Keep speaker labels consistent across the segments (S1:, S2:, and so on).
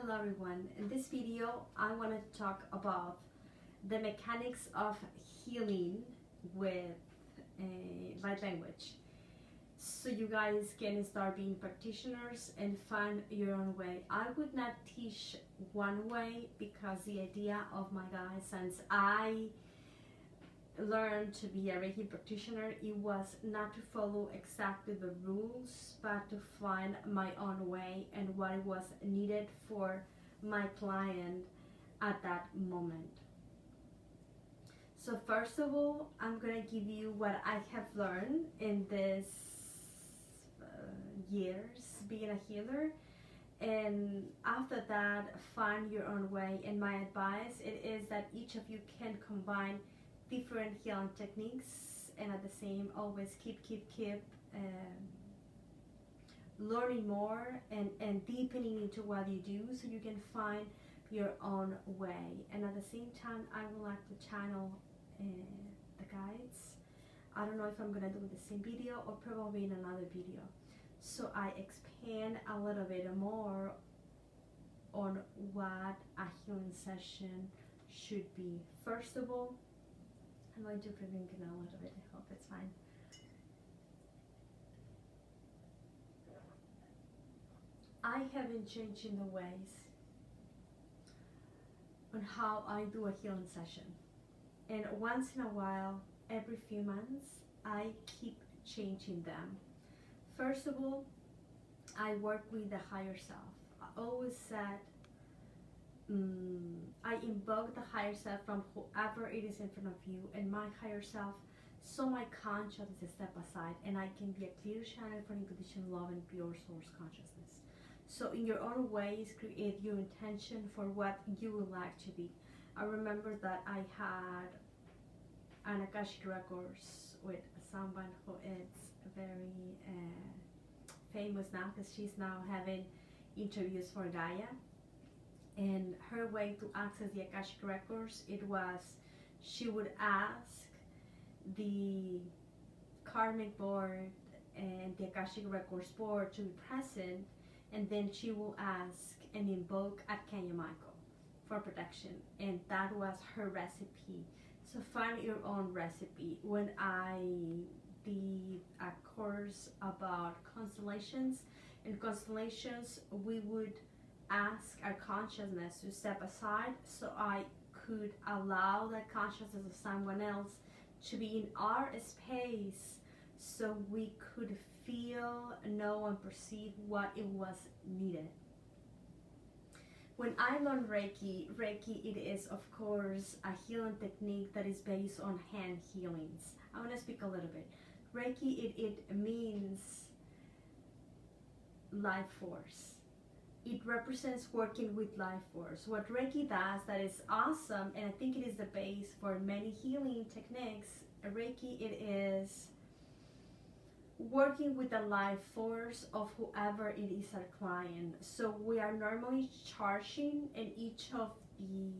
S1: Hello everyone. In this video, I want to talk about the mechanics of healing with light language, so you guys can start being practitioners and find your own way. I would not teach one way because the idea of my guys, since I learned to be a Reiki practitioner, it was not to follow exactly the rules, but to find my own way and what was needed for my client at that moment. So first of all, I'm gonna give you what I have learned in this years being a healer, and after that find your own way. And my advice it is that each of you can combine different healing techniques, and at the same always keep learning more and deepening into what you do, so you can find your own way. And at the same time, I would like to channel the guides. I don't know if I'm gonna do the same video or probably in another video, so I expand a little bit more on what a healing session should be. First of all, I'm going to drink it a little bit. I hope it's fine. I have been changing the ways on how I do a healing session, and once in a while, every few months, I keep changing them. First of all, I work with the higher self. I always said I invoke the higher self from whoever it is in front of you, and my higher self, so my consciousness step aside and I can be a clear channel for unconditional love and pure source consciousness. So in your own ways, create your intention for what you would like to be. I remember that I had an Akashic Records with someone who is very famous now, because she's now having interviews for Gaia. And her way to access the Akashic Records, it was she would ask the karmic board and the Akashic Records board to be present, and then she will ask and invoke Archangel Michael for protection, and that was her recipe. So find your own recipe. When I did a course about constellations, in constellations we would ask our consciousness to step aside, so I could allow the consciousness of someone else to be in our space, so we could feel, know, and perceive what it was needed. When I learned Reiki, it is of course a healing technique that is based on hand healings. I want to speak a little bit. Reiki, it means life force. It represents working with life force. What Reiki does that is awesome, and I think it is the base for many healing techniques, Reiki, it is working with the life force of whoever it is our client. So we are normally charging, and each of the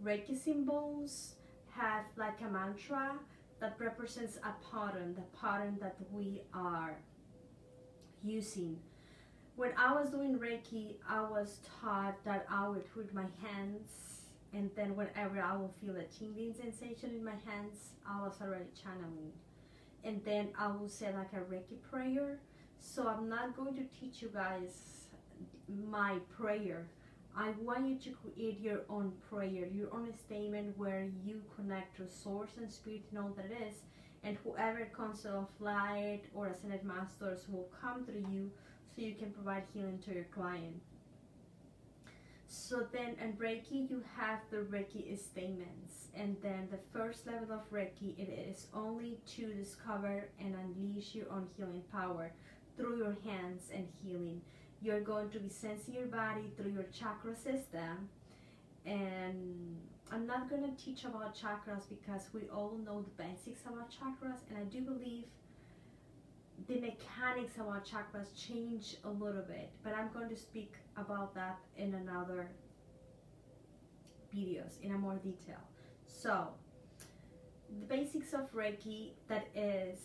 S1: Reiki symbols have like a mantra that represents a pattern, the pattern that we are using. When I was doing Reiki, I was taught that I would put my hands, and then whenever I will feel a tingling sensation in my hands, I was already channeling. And then I will say like a Reiki prayer. So I'm not going to teach you guys my prayer. I want you to create your own prayer, your own statement where you connect to source and spirit and all that it is, and whoever concept of light or ascended masters will come through you, so you can provide healing to your client. So then in Reiki, you have the Reiki statements, and then the first level of Reiki, it is only to discover and unleash your own healing power through your hands and healing. You're going to be sensing your body through your chakra system, and I'm not going to teach about chakras because we all know the basics about chakras, and I do believe the mechanics about chakras change a little bit, but I'm going to speak about that in another videos in a more detail. So the basics of Reiki, that is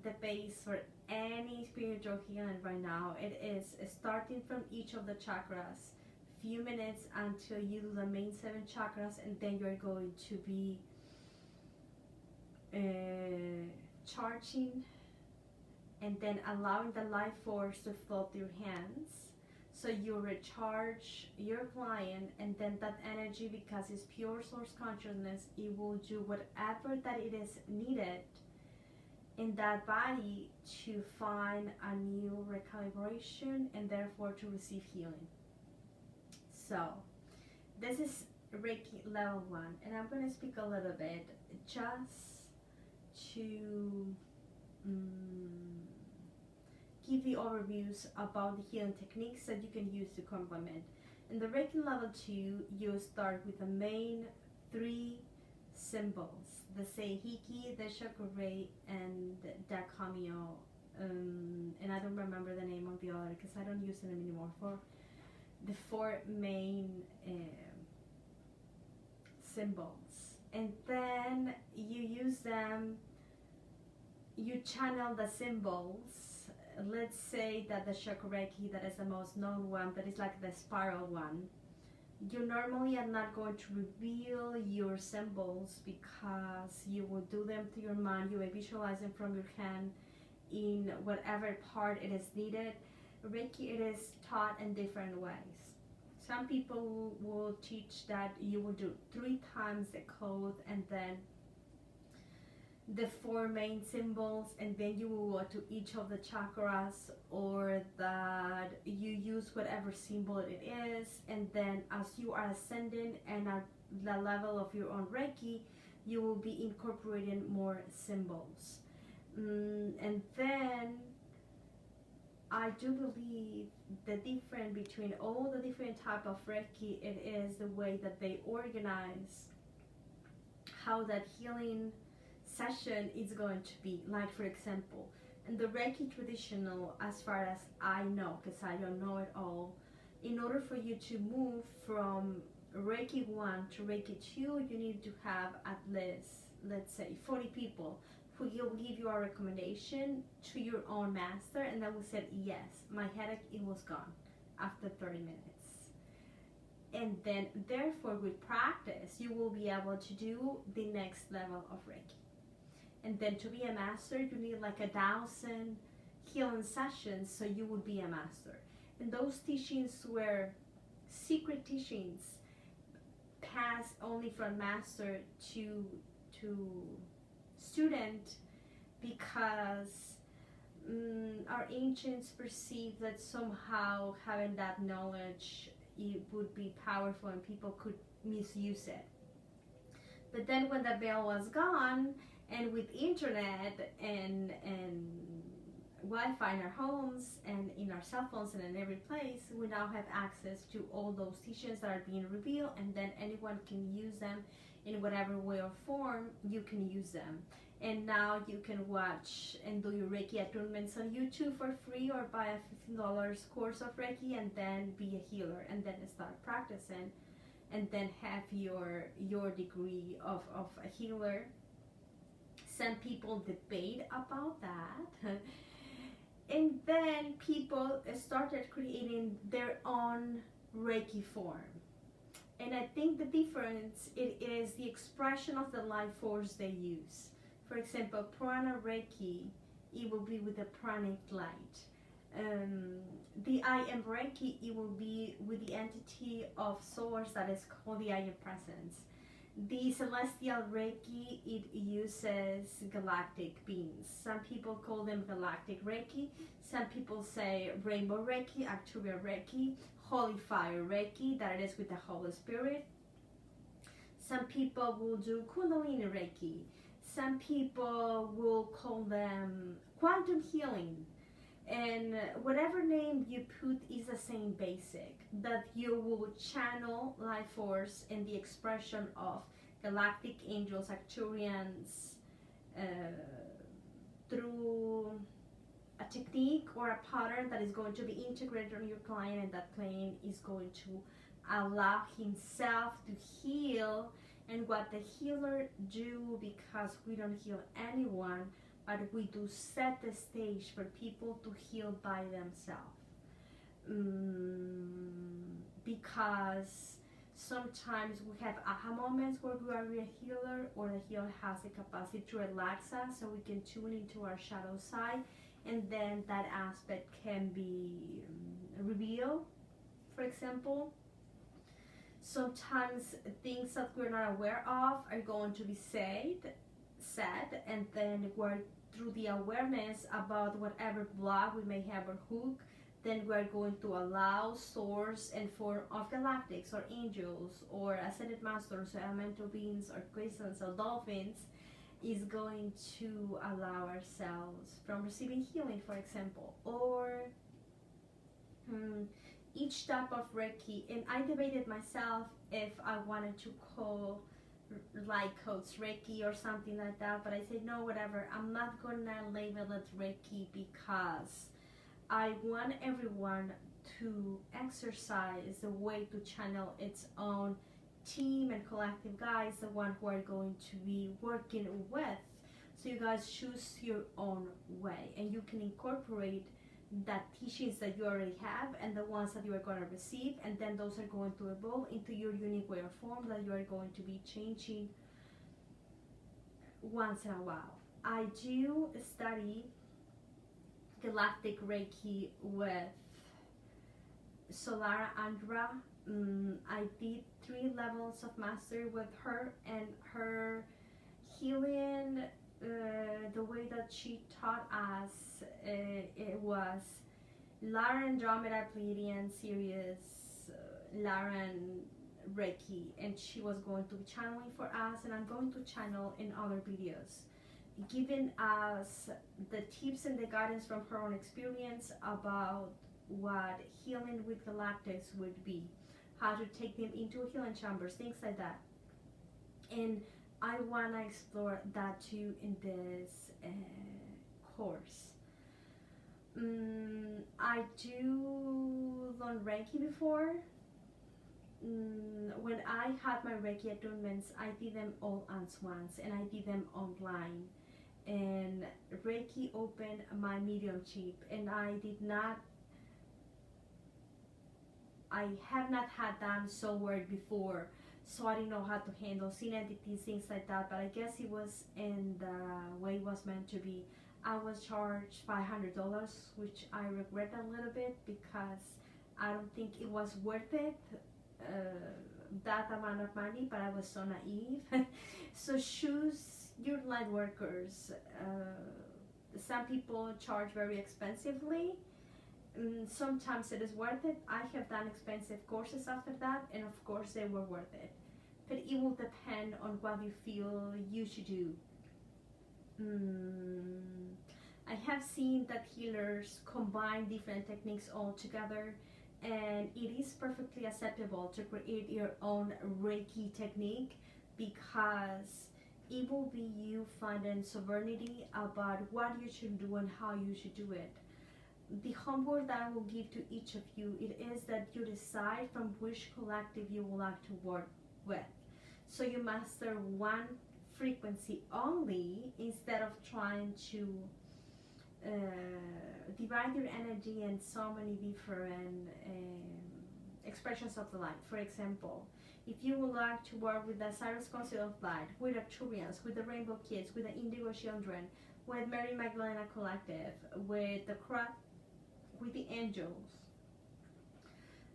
S1: the base for any spiritual healing right now. It is starting from each of the chakras, few minutes until you do the main 7 chakras, and then you're going to be charging and then allowing the life force to flow through your hands. So you recharge your client, and then that energy, because it's pure source consciousness, it will do whatever that it is needed in that body to find a new recalibration and therefore to receive healing. So this is Reiki level 1, and I'm going to speak a little bit just to give the overviews about the healing techniques that you can use to complement. In the Reiki level 2, you start with the main 3 symbols: the Seihiki, the Shakurei, and the Kamio. And I don't remember the name of the other because I don't use them anymore. For the 4 main symbols, and then you use them, you channel the symbols. Let's say that the Shakureki, that is the most known one, that is like the spiral one. You normally are not going to reveal your symbols because you will do them to your mind. You may visualize them from your hand in whatever part it is needed. Reiki, it is taught in different ways. Some people will teach that you will do 3 times the code and then the 4 main symbols, and then you will go to each of the chakras, or that you use whatever symbol it is, and then as you are ascending and at the level of your own Reiki, you will be incorporating more symbols. And then I do believe the difference between all the different type of Reiki, it is the way that they organize how that healing session is going to be. Like, for example, in the Reiki traditional, as far as I know, because I don't know it all, in order for you to move from Reiki 1 to Reiki 2, you need to have at least, let's say, 40 people who will give you a recommendation to your own master, and then we said, yes, my headache, it was gone after 30 minutes. And then, therefore, with practice, you will be able to do the next level of Reiki. And then to be a master, you need like 1,000 healing sessions, so you would be a master. And those teachings were secret teachings, passed only from master to student, because our ancients perceived that somehow having that knowledge, it would be powerful and people could misuse it. But then when the veil was gone, and with internet and Wi-Fi in our homes and in our cell phones and in every place, we now have access to all those teachings that are being revealed, and then anyone can use them in whatever way or form you can use them. And now you can watch and do your Reiki attunements on YouTube for free, or buy a $15 course of Reiki and then be a healer, and then start practicing, and then have your degree of a healer. Some people debate about that. And then people started creating their own Reiki form. And I think the difference, it is the expression of the life force they use. For example, Prana Reiki, it will be with the pranic light. The I Am Reiki, it will be with the entity of source that is called the I Am Presence. The Celestial Reiki, it uses galactic beings. Some people call them Galactic Reiki. Some people say Rainbow Reiki, Arcturian Reiki, Holy Fire Reiki, that it is with the Holy Spirit. Some people will do Kundalini Reiki. Some people will call them Quantum Healing. And whatever name you put is the same basic, that you will channel life force and the expression of galactic angels, Arcturians, through a technique or a pattern that is going to be integrated on your client, and that client is going to allow himself to heal. And what the healer do, because we don't heal anyone, but we do set the stage for people to heal by themselves. because sometimes we have aha moments where we are a healer, or the healer has the capacity to relax us so we can tune into our shadow side, and then that aspect can be revealed. For example, sometimes things that we're not aware of are going to be said, and then we're through the awareness about whatever block we may have or hook, then we're going to allow source and form of galactics or angels or ascended masters or elemental beings or crystals or dolphins is going to allow ourselves from receiving healing, for example, or each type of Reiki. And I debated myself if I wanted to call light codes Reiki or something like that, but I said no, whatever. I'm not gonna label it Reiki because I want everyone to exercise the way to channel its own team and collective guides, the one who are going to be working with. So you guys choose your own way, and you can incorporate that teachings that you already have and the ones that you are going to receive, and then those are going to evolve into your unique way of form that you are going to be changing once in a while. I do study Galactic Reiki with Solara Andra. I did 3 levels of mastery with her, and her healing, the way that she taught us, it was Lara Andromeda Pleiadian Sirius, Laran Reiki, and she was going to be channeling for us, and I'm going to channel in other videos, giving us the tips and the guidance from her own experience about what healing with galactics would be, how to take them into healing chambers, things like that. And I want to explore that too in this course. I do learn Reiki before. When I had my Reiki attunements, I did them all at once, and I did them online. And Reiki opened my mediumship, and I have not had done soul work before, so I didn't know how to handle seeing entities, things like that. But I guess it was in the way it was meant to be. I was charged $500, which I regret a little bit because I don't think it was worth it, that amount of money, but I was so naive. So choose your light workers. Some people charge very expensively. Sometimes it is worth it. I have done expensive courses after that, and of course they were worth it. But it will depend on what you feel you should do. I have seen that healers combine different techniques all together, and it is perfectly acceptable to create your own Reiki technique because it will be you finding sovereignty about what you should do and how you should do it. The homework that I will give to each of you, it is that you decide from which collective you would like to work with. So you master one frequency only instead of trying to divide your energy in so many different expressions of the light. For example, if you would like to work with the Cyrus Council of Light, with Arcturians, with the Rainbow Kids, with the Indigo Children, with Mary Magdalena Collective, with the angels,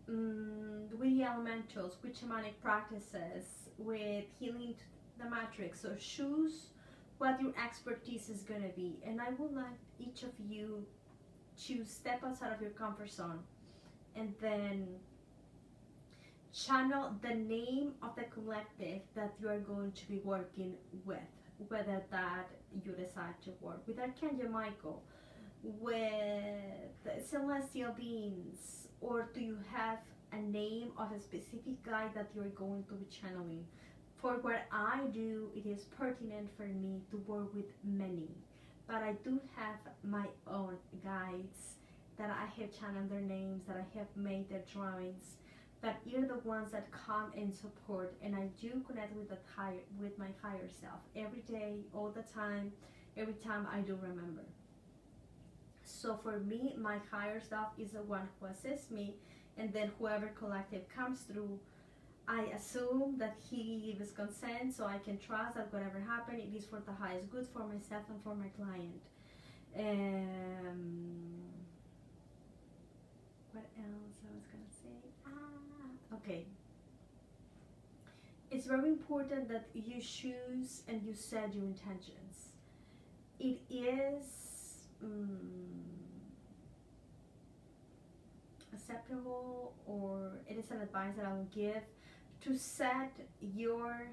S1: with the elementals, with shamanic practices, with healing the matrix. So choose what your expertise is going to be, and I would like each of you to step outside of your comfort zone and then channel the name of the collective that you are going to be working with, whether that you decide to work with Archangel Michael, with celestial beings, or do you have a name of a specific guide that you're going to be channeling? For what I do, it is pertinent for me to work with many, but I do have my own guides that I have channeled their names, that I have made their drawings, that are the ones that come and support, and I do connect with my higher self every day, all the time, every time I do remember. So for me, my higher self is the one who assists me and then whoever collective comes through, I assume that he gives consent, so I can trust that whatever happened, it is for the highest good for myself and for my client. What else I was gonna say? Okay. It's very important that you choose and you set your intentions. It is acceptable, or it is an advice that I will give, to set your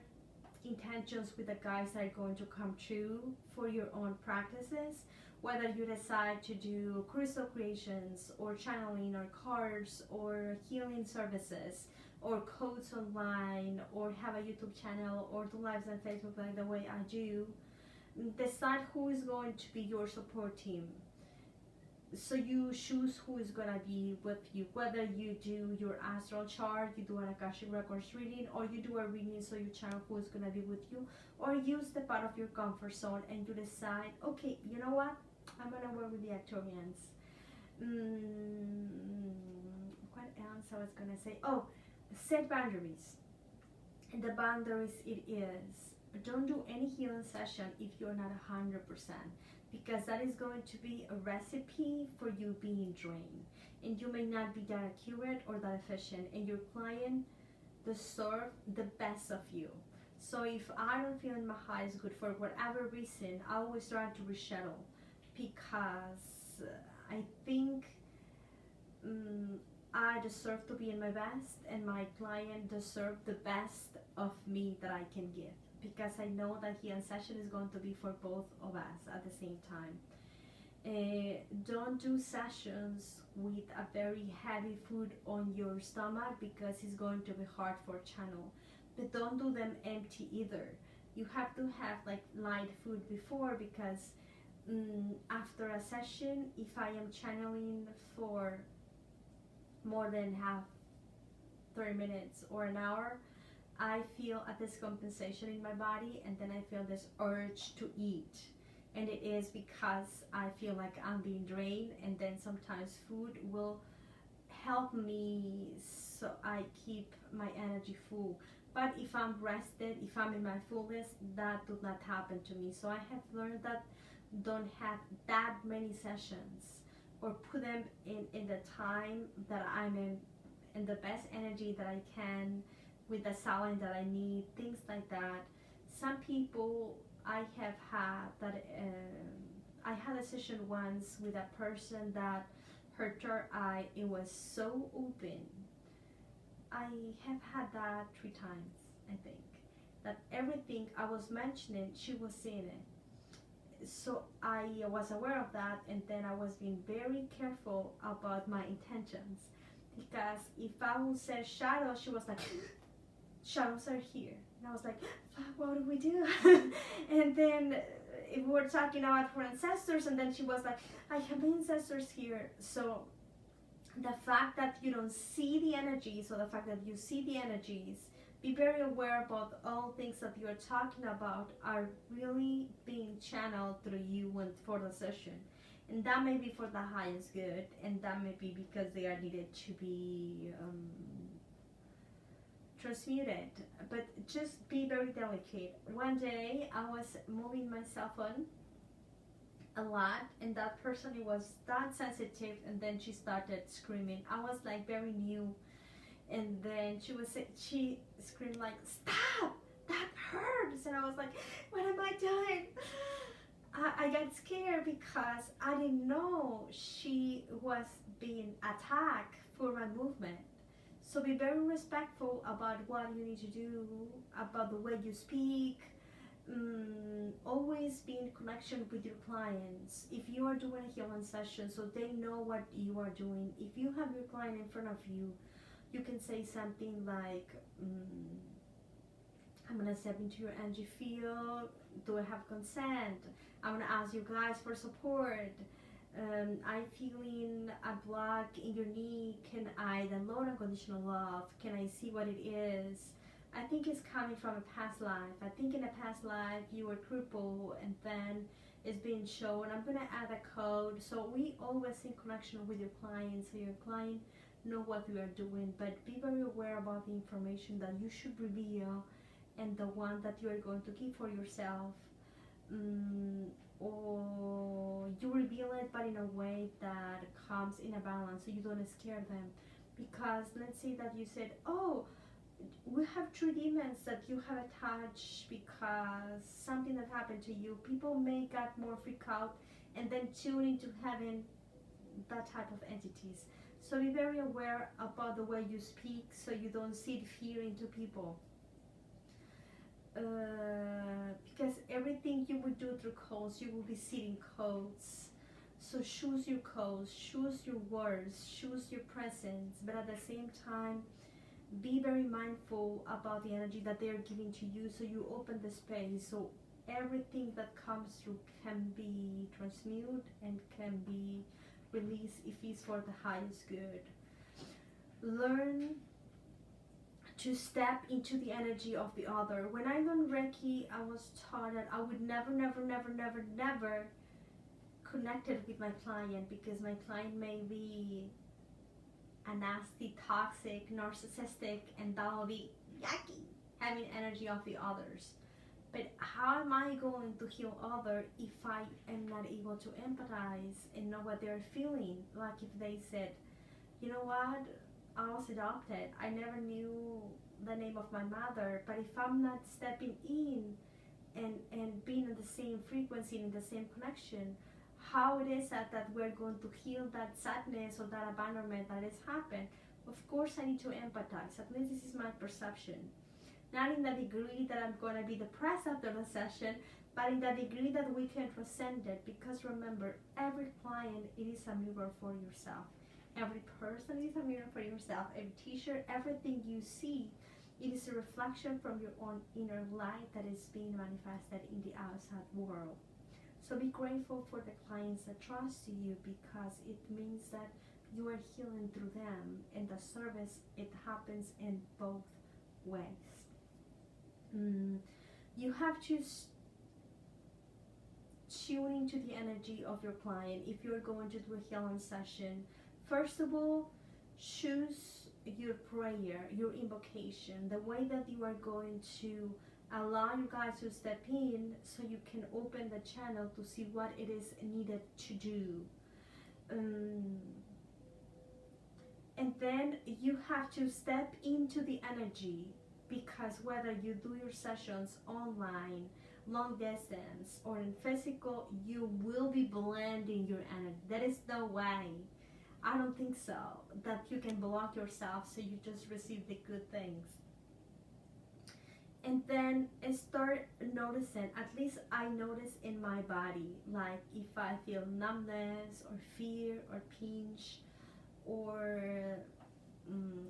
S1: intentions with the guides that are going to come true for your own practices, whether you decide to do crystal creations or channeling or cards or healing services or codes online or have a YouTube channel or do lives on Facebook like the way I do. Decide who is going to be your support team. So you choose who is gonna be with you, whether you do your astral chart, you do an Akashic Records reading, or you do a reading so you channel who is gonna be with you, or use the part of your comfort zone and you decide, okay, you know what, I'm gonna work with the Arcturians. What else I was gonna say? Oh, set boundaries. And the boundaries it is, don't do any healing session if you're not 100%, because that is going to be a recipe for you being drained, and you may not be that accurate or that efficient, and your client deserves the best of you. So if I don't feel in my highest good for whatever reason, I always try to reschedule, because I think I deserve to be in my best, and my client deserves the best of me that I can give, because I know that healing session is going to be for both of us at the same time. Don't do sessions with a very heavy food on your stomach, because it's going to be hard for channel. But don't do them empty either. You have to have like light food before, because after a session, if I am channeling for more than 30 minutes or an hour, I feel a discompensation in my body, and then I feel this urge to eat, and it is because I feel like I'm being drained, and then sometimes food will help me so I keep my energy full. But if I'm rested, if I'm in my fullness, that does not happen to me. So I have learned that don't have that many sessions, or put them in the time that I'm in the best energy that I can, with the silence that I need, things like that. Some people I have had that, I had a session once with a person that her third eye, it was so open. I have had that 3 times, I think. That everything I was mentioning, she was seeing it. So I was aware of that, and then I was being very careful about my intentions, because if I would say shadow, she was like, shadows are here, and I was like, what do we do? And then we were talking about her ancestors, and then she was like, I have ancestors here. So the fact that you don't see the energies, or the fact that you see the energies, be very aware about all things that you're talking about are really being channeled through you and for the session. And that may be for the highest good, and that may be because they are needed to be transmuted. But just be very delicate. One day I was moving my cell phone a lot, and that person, it was that sensitive, and then she started screaming. I was like very new, and then she screamed like, stop, that hurts. And I was like, what am I doing? I got scared because I didn't know she was being attacked for my movement. So be very respectful about what you need to do, about the way you speak. Always be in connection with your clients. If you are doing a healing session, so they know what you are doing. If you have your client in front of you, you can say something like, I'm gonna step into your energy field. Do I have consent? I'm gonna ask you guys for support. I'm feeling a block in your knee. Can I download unconditional love? Can I see what it is? I think it's coming from a past life. I think in a past life you were crippled, and then it's being shown. I'm gonna add a code. So we always in connection with your client, so your client know what you are doing, but be very aware about the information that you should reveal and the one that you are going to keep for yourself. mm, or you reveal it but in a way that comes in a balance so you don't scare them. Because let's say that you said, oh, we have three demons that you have attached because something that happened to you. People may get more freak out and then tune into having that type of entities. So be very aware about the way you speak so you don't seed fear into people. Because everything you would do through codes, you will be seeding codes. So choose your codes, choose your words, choose your presence, but at the same time, be very mindful about the energy that they are giving to you, so you open the space so everything that comes through can be transmuted and can be released if it's for the highest good. Learn to step into the energy of the other. When I learned Reiki, I was taught that I would never connected with my client, because my client may be a nasty, toxic, narcissistic, and that will be yucky, having energy of the others. But how am I going to heal other if I am not able to empathize and know what they're feeling? Like if they said, you know what, I was adopted, I never knew the name of my mother, but if I'm not stepping in and being in the same frequency, in the same connection, how it is that we're going to heal that sadness or that abandonment that has happened. Of course I need to empathize, at least this is my perception. Not in the degree that I'm going to be depressed after the session, but in the degree that we can transcend it. Because remember, every client, it is a mirror for yourself. Every person is a mirror for yourself. Every t-shirt, everything you see, it is a reflection from your own inner light that is being manifested in the outside world. So be grateful for the clients that trust you, because it means that you are healing through them, and the service, it happens in both ways. You have to tune into the energy of your client if you're going to do a healing session. First of all, choose your prayer, your invocation, the way that you are going to allow you guys to step in so you can open the channel to see what it is needed to do. And then you have to step into the energy, because whether you do your sessions online, long distance, or in physical, you will be blending your energy. There is no way, I don't think so, that you can block yourself so you just receive the good things. And then start noticing, at least I notice in my body, like if I feel numbness or fear or pinch or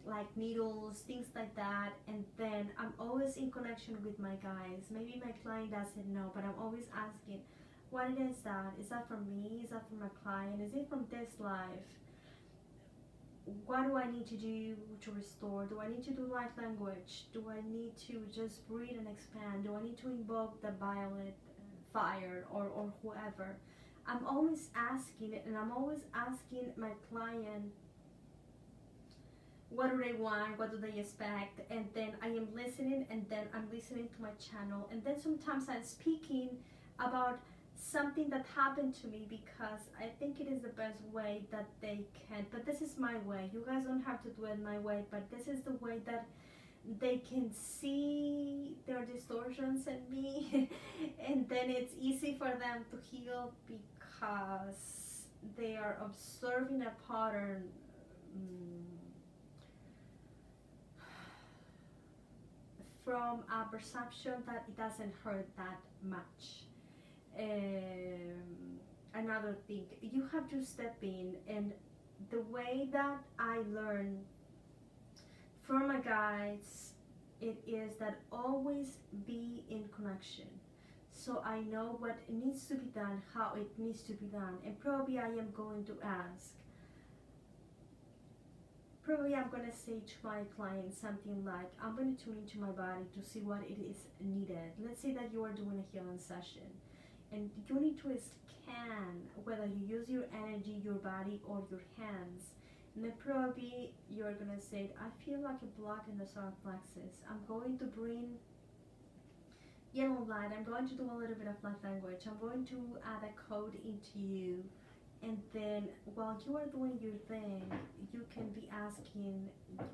S1: like needles, things like that. And then I'm always in connection with my guides. Maybe my client doesn't know, but I'm always asking, what is that? Is that from me? Is that from my client? Is it from this life? What do I need to do to restore? Do I need to do light language? Do I need to just breathe and expand? Do I need to invoke the violet fire or whoever? I'm always asking it, and I'm always asking my client, what do they want? What do they expect? And then I am listening, and then I'm listening to my channel. And then sometimes I'm speaking about something that happened to me, because I think it is the best way that they can. But this is my way. You guys don't have to do it my way, but this is the way that they can see their distortions in me. And then it's easy for them to heal, because they are observing a pattern from a perception that it doesn't hurt that much. Another thing, you have to step in, and the way that I learn from my guides, it is that always be in connection. So I know what needs to be done, how it needs to be done, and probably I am going to ask, probably I'm going to say to my client something like, I'm going to tune into my body to see what it is needed. Let's say that you are doing a healing session, and you need to scan, whether you use your energy, your body, or your hands, And then probably you're gonna say, I feel like a block in the solar plexus. I'm going to bring yellow light. I'm going to do a little bit of light language. I'm going to add a code into you. And then while you are doing your thing, you can be asking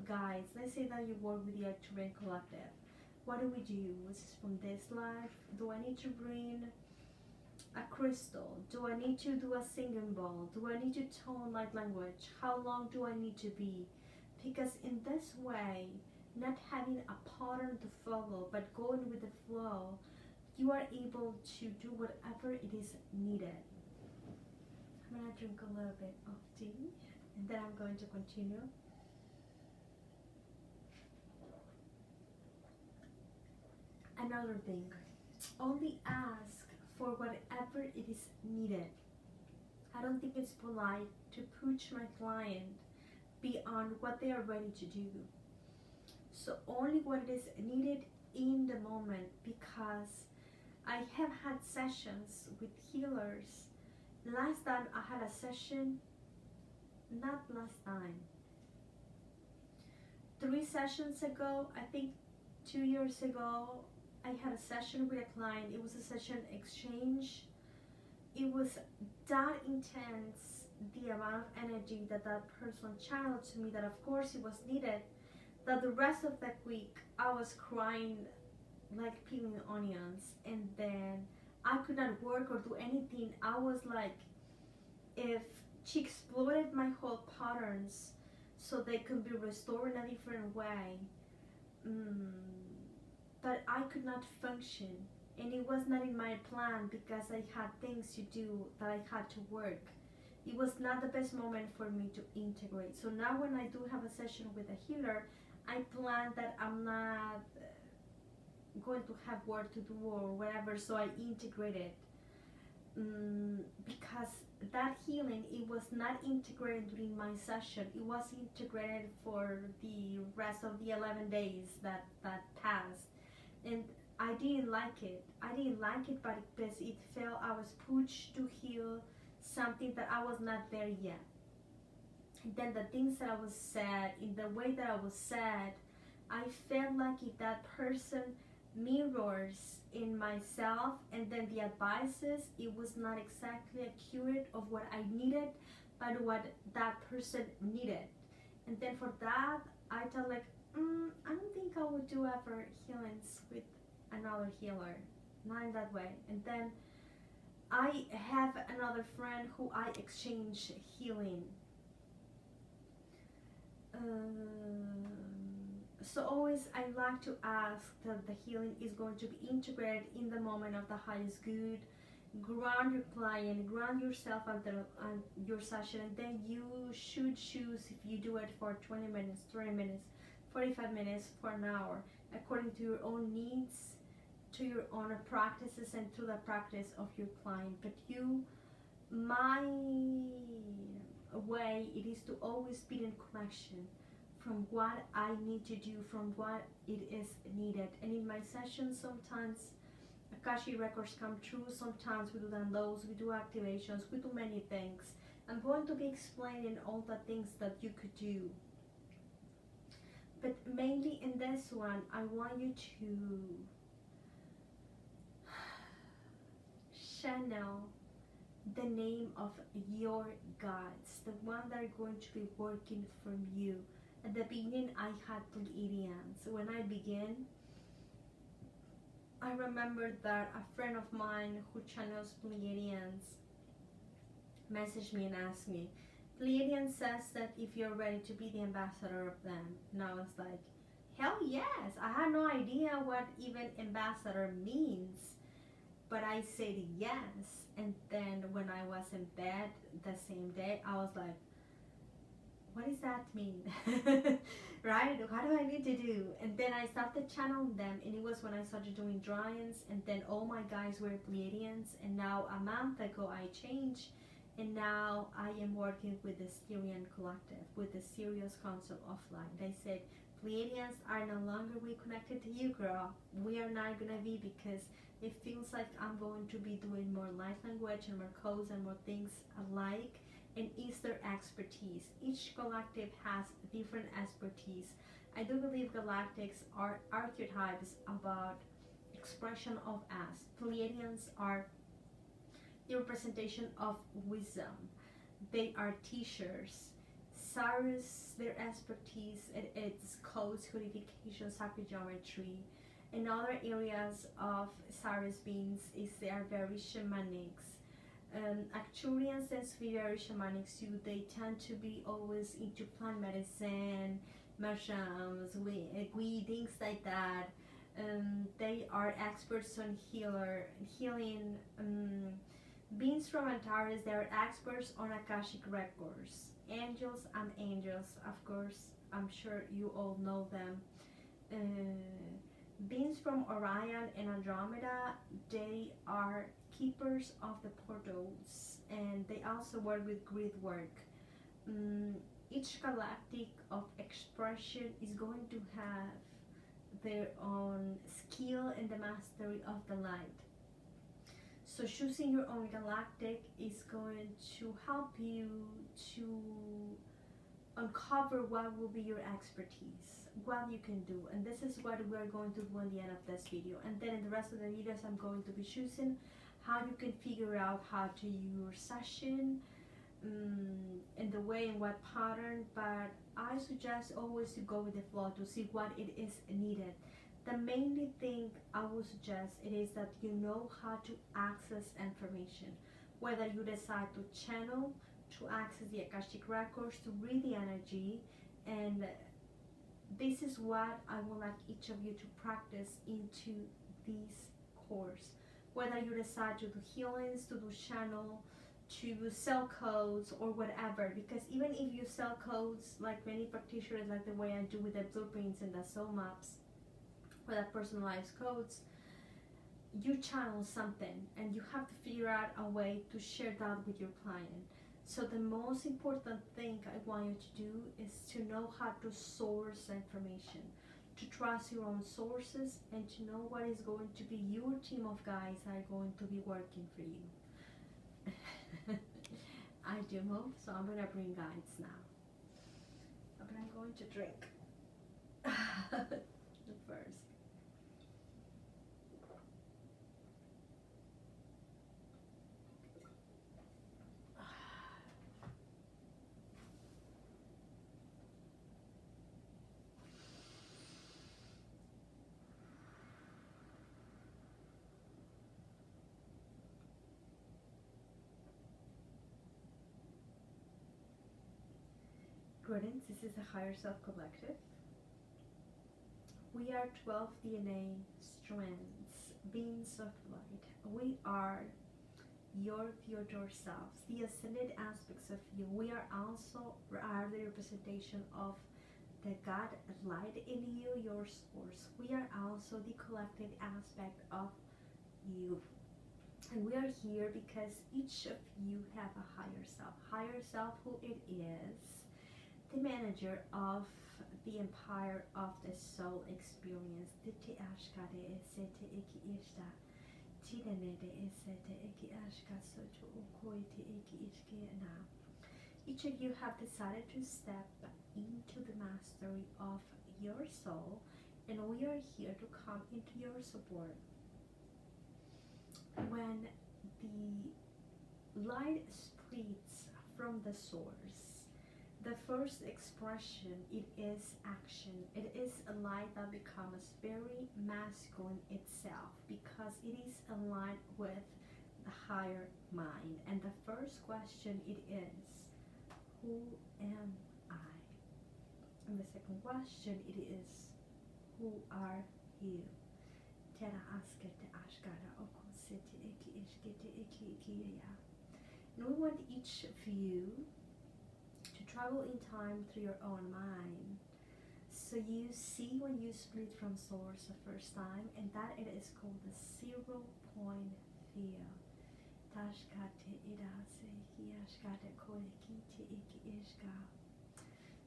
S1: guides. Let's say that you work with the Arcturian Collective. What do we do? This is from this life. Do I need to bring a crystal? Do I need to do a singing bowl? Do I need to tone light language? How long do I need to be? Because in this way, not having a pattern to follow but going with the flow, you are able to do whatever it is needed. I'm gonna drink a little bit of tea and then I'm going to continue. Another thing, only ask for whatever it is needed. I don't think it's polite to push my client beyond what they are ready to do. So only what is needed in the moment, because I have had sessions with healers. Last time I had a session, not last time, 3 sessions ago, I think 2 years ago, I had a session with a client. It was a session exchange. It was that intense, the amount of energy that that person channeled to me, that of course it was needed, that the rest of that week I was crying like peeling onions, and then I could not work or do anything. I was like, if she exploded my whole patterns so they could be restored in a different way, but I could not function, and it was not in my plan because I had things to do that I had to work. It was not the best moment for me to integrate. So now when I do have a session with a healer, I plan that I'm not going to have work to do or whatever, so I integrate it. Because that healing, it was not integrated during my session. It was integrated for the rest of the 11 days that passed. And I didn't like it. I didn't like it, but because it felt I was pushed to heal something that I was not there yet. And then the things that I was said, in the way that I was said, I felt like if that person mirrors in myself, and then the advices, it was not exactly accurate of what I needed, but what that person needed. And then for that, I thought like, I don't think I would do ever healings with another healer, not in that way. And then I have another friend who I exchange healing. So always I like to ask that the healing is going to be integrated in the moment of the highest good. Ground your client, ground yourself under your session, and then you should choose if you do it for 20 minutes, 30 minutes, 45 minutes, for an hour, according to your own needs, to your own practices, and to the practice of your client. But my way, it is to always be in connection from what I need to do, from what it is needed. And in my sessions, sometimes Akashic records come true, sometimes we do downloads, we do activations, we do many things. I'm going to be explaining all the things that you could do. But mainly in this one, I want you to channel the name of your guides, the one that are going to be working from you. At the beginning, I had Pleiadians. When I began, I remember that a friend of mine who channels Pleiadians messaged me and asked me, Pleiadian says that if you're ready to be the ambassador of them. And I was like, hell yes! I had no idea what even ambassador means, but I said yes. And then when I was in bed the same day, I was like, what does that mean? Right? What do I need to do? And then I started channeling them, and it was when I started doing drawings, and then all my guys were Pleiadians. And now a month ago I changed, and now I am working with the Syrian Collective, with the Sirius Council of Light. They said, Pleiadians are no longer reconnected to you, girl. We are not gonna be, because it feels like I'm going to be doing more light language and more codes and more things alike. and is their expertise. Each galactic has different expertise. I do believe galactics are archetypes about expression of us. Pleiadians are the representation of wisdom. They are teachers. Sirius, their expertise, it's codes, codification, sacred geometry. In other areas of Sirius beings is they are very shamanic. Arcturians tend to be very shamanic too. They tend to be always into plant medicine, mushrooms, weed, things like that. They are experts on healing. Beings from Antares, they are experts on Akashic records. Angels and angels, of course, I'm sure you all know them. Beings from Orion and Andromeda, they are keepers of the portals, and they also work with grid work. Each galactic of expression is going to have their own skill in the mastery of the light. So choosing your own galactic is going to help you to uncover what will be your expertise, what you can do, and this is what we're going to do in the end of this video. And then in the rest of the videos I'm going to be choosing how you can figure out how to use your session, in the way and what pattern, but I suggest always to go with the flow to see what it is needed. The main thing I would suggest it is that you know how to access information, whether you decide to channel, to access the Akashic records, to read the energy, and this is what I would like each of you to practice into this course. Whether you decide to do healings, to do channel, to sell codes or whatever, because even if you sell codes like many practitioners, like the way I do with the blueprints and the soul maps, or the personalized codes, you channel something and you have to figure out a way to share that with your client. So the most important thing I want you to do is to know how to source information, to trust your own sources, and to know what is going to be your team of guides that are going to be working for you. I do hope so. I'm gonna bring guides now, but I'm going to drink first. Greetings, this is the Higher Self Collective. We are 12 DNA strands, beings of light. We are your future selves, the ascended aspects of you. We are also the representation of the God light in you, your source. We are also the collected aspect of you. And we are here because each of you have a higher self who it is, the manager of the empire of the soul experience. Each of you have decided to step into the mastery of your soul, and we are here to come into your support. When the light spreads from the source, the first expression, it is action. It is a light that becomes very masculine itself because it is aligned with the higher mind. And the first question, it is, who am I? And the second question, it is, who are you? And we want each of you to travel in time through your own mind. So you see when you split from source the first time, and that it is called the 0 point field.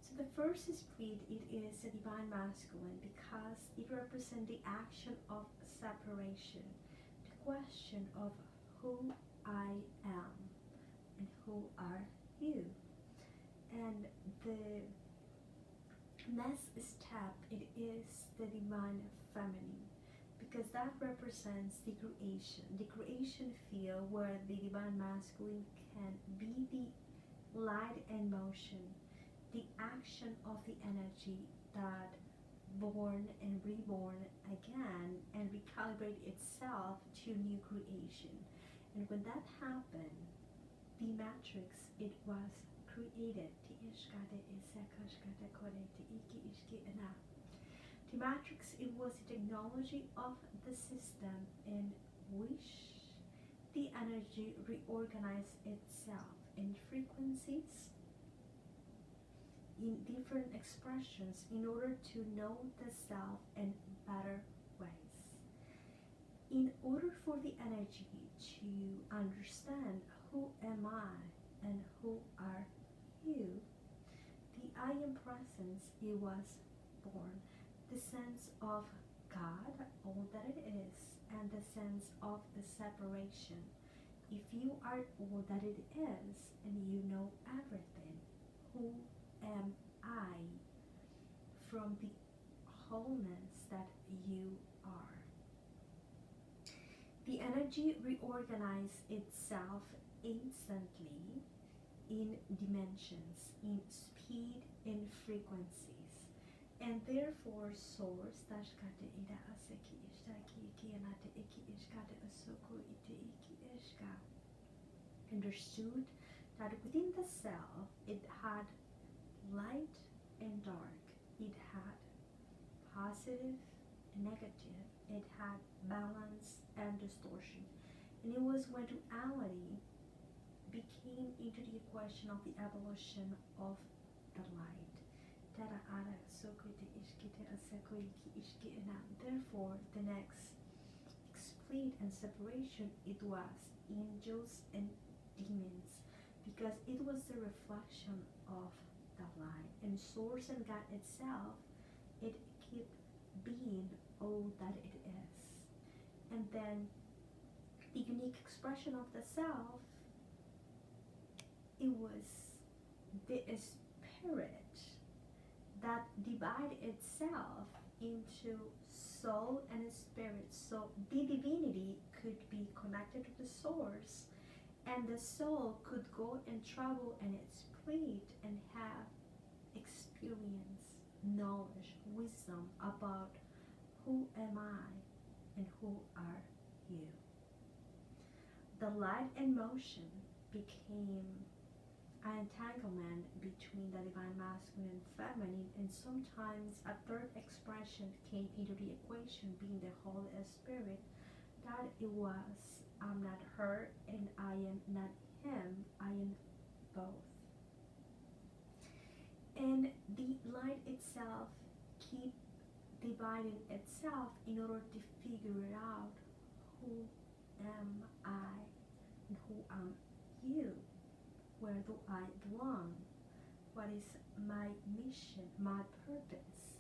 S1: So the first split, it is a divine masculine because it represents the action of separation, the question of who I am and who are you. And the next step, it is the divine feminine, because that represents the creation field where the divine masculine can be the light and motion, the action of the energy that born and reborn again and recalibrate itself to new creation. And when that happened, the matrix, it was created. The matrix, it was the technology of the system in which the energy reorganized itself in frequencies, in different expressions, in order to know the self in better ways. In order for the energy to understand who am I and who are you, the I am presence, it was born. The sense of God, all that it is, and the sense of the separation. If you are all that it is and you know everything, who am I from the wholeness that you are? The energy reorganizes itself instantly in dimensions, in speed, in frequencies, and therefore source understood that within the self it had light and dark, it had positive and negative, it had balance and distortion. And it was when duality became into the equation of the evolution of the light. Therefore, the next split and separation, it was angels and demons, because it was the reflection of the light. And source and God itself, it kept being all that it is. And then the unique expression of the self, it was the spirit that divided itself into soul and spirit. So the divinity could be connected to the source, and the soul could go and travel and split and have experience, knowledge, wisdom about who am I and who are you. The light and motion became an entanglement between the divine masculine and feminine, and sometimes a third expression came into the equation, being the Holy Spirit, that it was I'm not her and I am not him, I am both. And the light itself keep dividing itself in order to figure it out, who am I and who am you? Where do I belong? What is my mission, my purpose?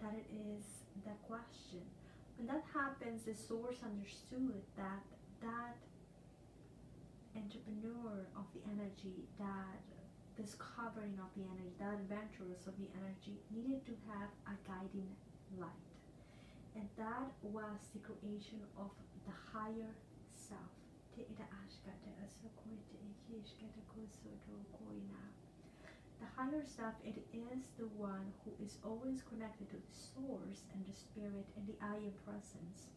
S1: That it is the question. When that happens, the source understood that that entrepreneur of the energy, that discovering of the energy, that adventurers of the energy needed to have a guiding light. And that was the creation of the higher self. The higher self, it is the one who is always connected to the source and the spirit and the I am presence.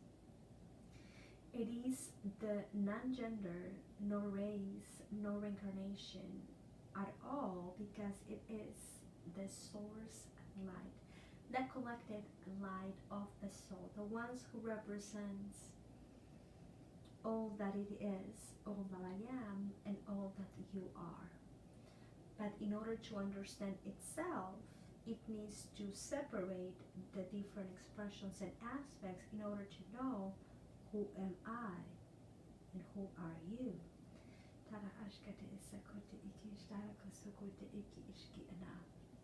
S1: It is the non-gender, no race, no reincarnation at all, because it is the source light, the collected light of the soul, the ones who represents all that it is, all that I am, and all that you are. But in order to understand itself, it needs to separate the different expressions and aspects in order to know who am I and who are you.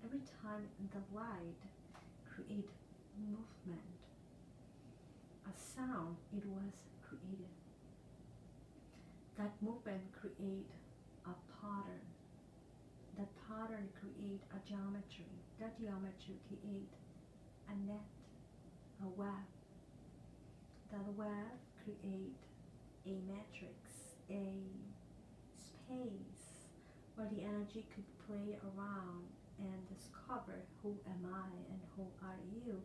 S1: Every time the light create movement, a sound, it was created. That movement create a pattern, pattern create a geometry. That geometry create a net, a web. That web create a matrix, a space where the energy could play around and discover who am I and who are you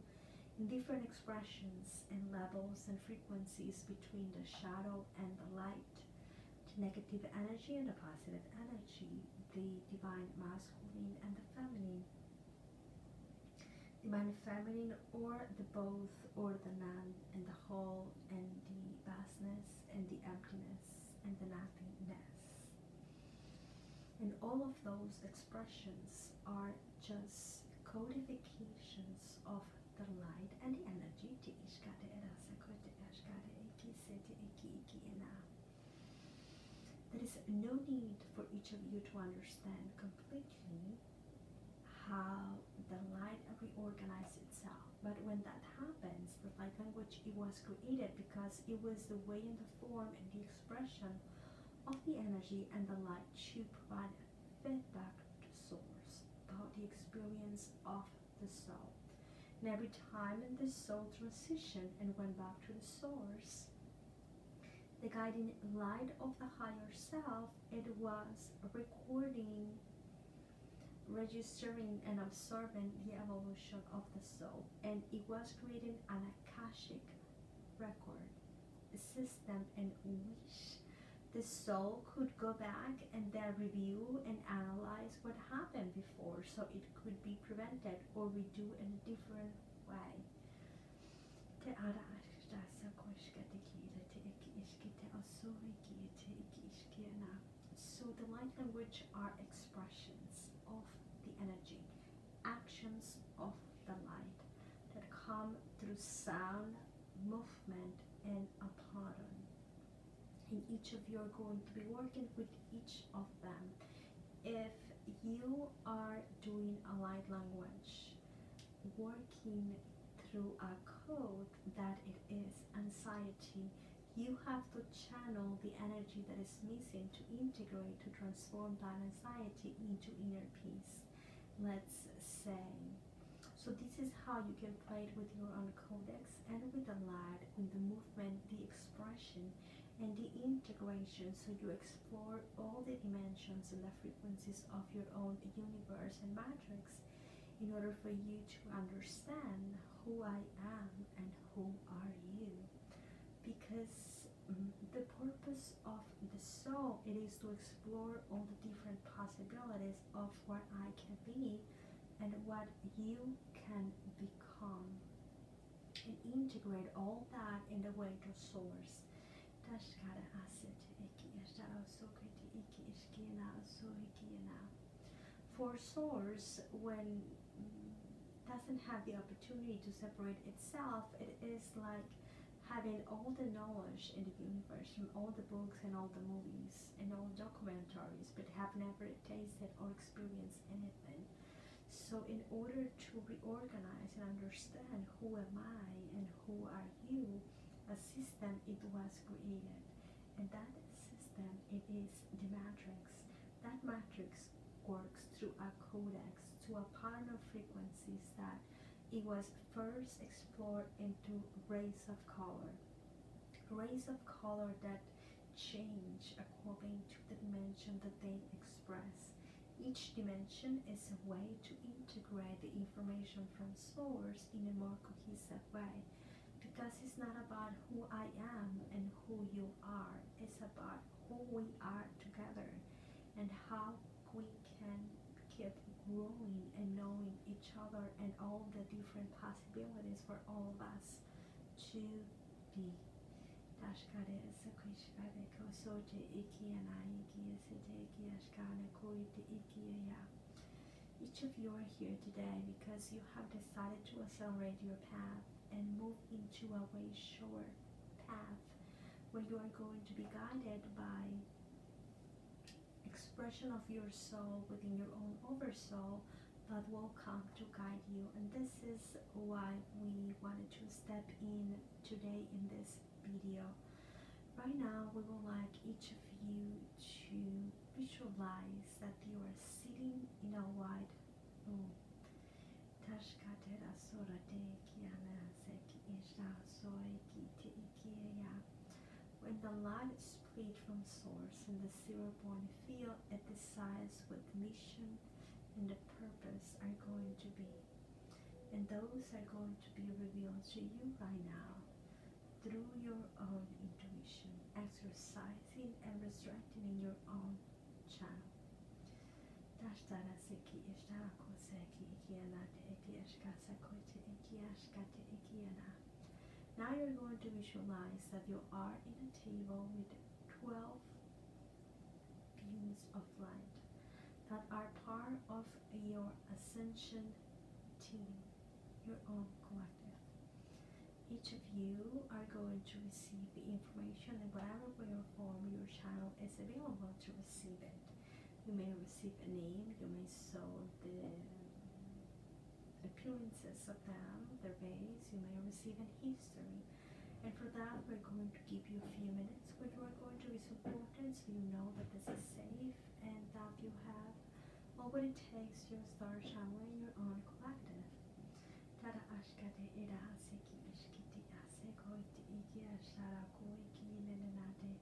S1: in different expressions and levels and frequencies between the shadow and the light, the negative energy and the positive energy, the divine masculine and the feminine, divine feminine, or the both, or the none and the whole, and the vastness and the emptiness and the nothingness. And all of those expressions are just codifications of the light and the energy. There is no need for each of you to understand completely how the light reorganizes itself. But when that happens, the light language, it was created because it was the way and the form and the expression of the energy and the light to provide feedback to source about the experience of the soul. And every time the soul transitioned and went back to the source, the guiding light of the higher self, it was recording, registering and observing the evolution of the soul, and it was creating an Akashic record, a system in which the soul could go back and then review and analyze what happened before so it could be prevented or redo in a different way. So the light language are expressions of the energy, actions of the light that come through sound, movement, and a pattern. And each of you are going to be working with each of them. If you are doing a light language, working through a code that it is anxiety, you have to channel the energy that is missing to integrate, to transform that anxiety into inner peace, let's say. So this is how you can play it with your own codex and with the light, with the movement, the expression, and the integration. So you explore all the dimensions and the frequencies of your own universe and matrix in order for you to understand who I am and who are you. Because the purpose of the soul, it is to explore all the different possibilities of what I can be and what you can become, and integrate all that in the way to source. For source, when doesn't have the opportunity to separate itself, it is like having all the knowledge in the universe from all the books and all the movies and all documentaries, but have never tasted or experienced anything. So in order to reorganize and understand who am I and who are you, a system, it was created. And that system, it is the matrix. That matrix works through a codex, to a pattern of frequencies that it was first explored into rays of color. Rays of color that change according to the dimension that they express. Each dimension is a way to integrate the information from source in a more cohesive way. Because it's not about who I am and who you are. It's about who we are together and how we can keep growing and knowing each other and all the different possibilities for all of us to be. Each of you are here today because you have decided to accelerate your path and move into a way short path where you are going to be guided by expression of your soul within your own oversoul that will come to guide you. And this is why we wanted to step in today in this video. Right now, we would like each of you to visualize that you are sitting in a wide room. Tashkatera sorate kiana seki ishta soy kiti ikiya. When the light is split from source and the 0-point field, it decides what the mission and the purpose are going to be. And those are going to be revealed to you right now through your own intuition, exercising and strengthening your own channel. Tashtara seki ishtara koseki ikiana te eki eshkasa koite eki ashkate ikiana. Now you're going to visualize that you are in a table with 12 beams of light that are part of your ascension team, your own collective. Each of you are going to receive the information in whatever way or form your channel is available to receive it. You may receive a name, you may saw the appearances of them, their base, you may receive a history. And for that, we're going to give you a few minutes where you are going to be supported so you know that this is safe and that you have all what it takes to start channeling your own collective. Tada ashkate ira seki ishkiti ase koiti iki ashara koiki nenenate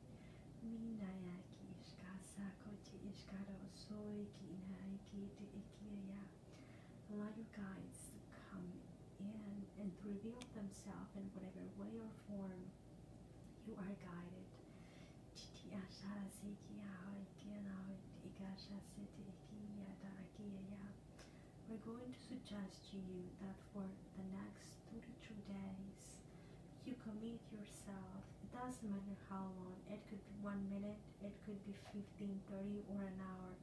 S1: minayaki ishkasa koiti ishkaro soiki inaiki te ikiya. Allow your guides to come in and to reveal themselves in whatever way or form you are guided. Titi ashara seki ahoi kianao ikasha seti ikiya da akiya. We're going to suggest to you that for the next 32 days, you commit yourself. It doesn't matter how long. It could be 1 minute, it could be 15, 30, or an hour.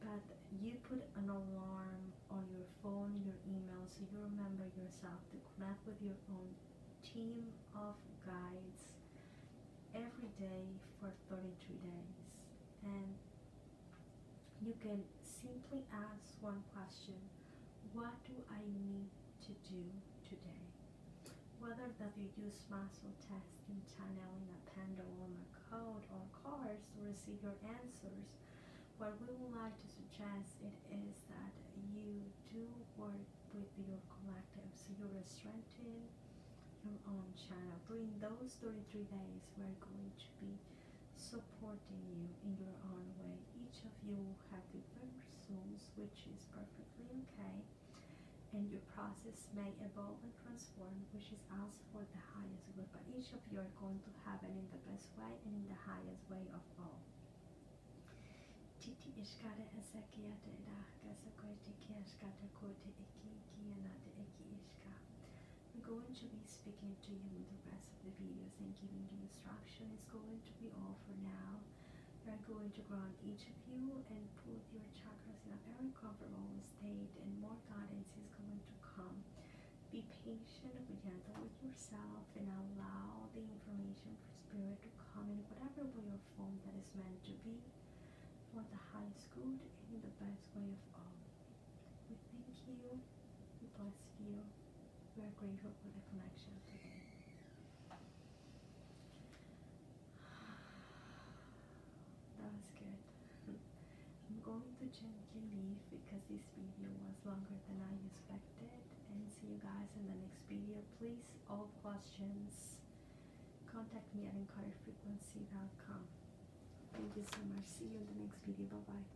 S1: But you put an alarm on your phone, your email, so you remember yourself to connect with your own team of guides every day for 32 days. And you can simply ask one question: what do I need to do today? Whether that you use muscle testing, channeling a pendulum, a code, or cards to receive your answers, what we would like to suggest it is that you do work with your collective, so you're strengthening your own channel. During those 33 days, we're going to be supporting you in your own way. Each of you will have different souls, which is perfectly okay, and your process may evolve and transform, which is also for the highest good, but each of you are going to have it in the best way and in the highest way of all. Titi ishkare esekiate da kasakoite kiashkate kote iki kianate iki ishka. We're going to be speaking to you in the rest of the videos and giving you instruction. It's going to be all for now. We're going to ground each of you and put your chakras in a very comfortable state, and more guidance is going to come. Be patient, be gentle with yourself, and allow the information for spirit to come in whatever way or form that is meant to be for the highest good and in the best way of all. We thank you, we bless you, we are grateful for the connection today. That was good. I'm going to gently leave because this video was longer than I expected, and see you guys in the next video. Please, all questions, contact me at encouragefrequency.com. Thank you so much. See you in the next video. Bye bye.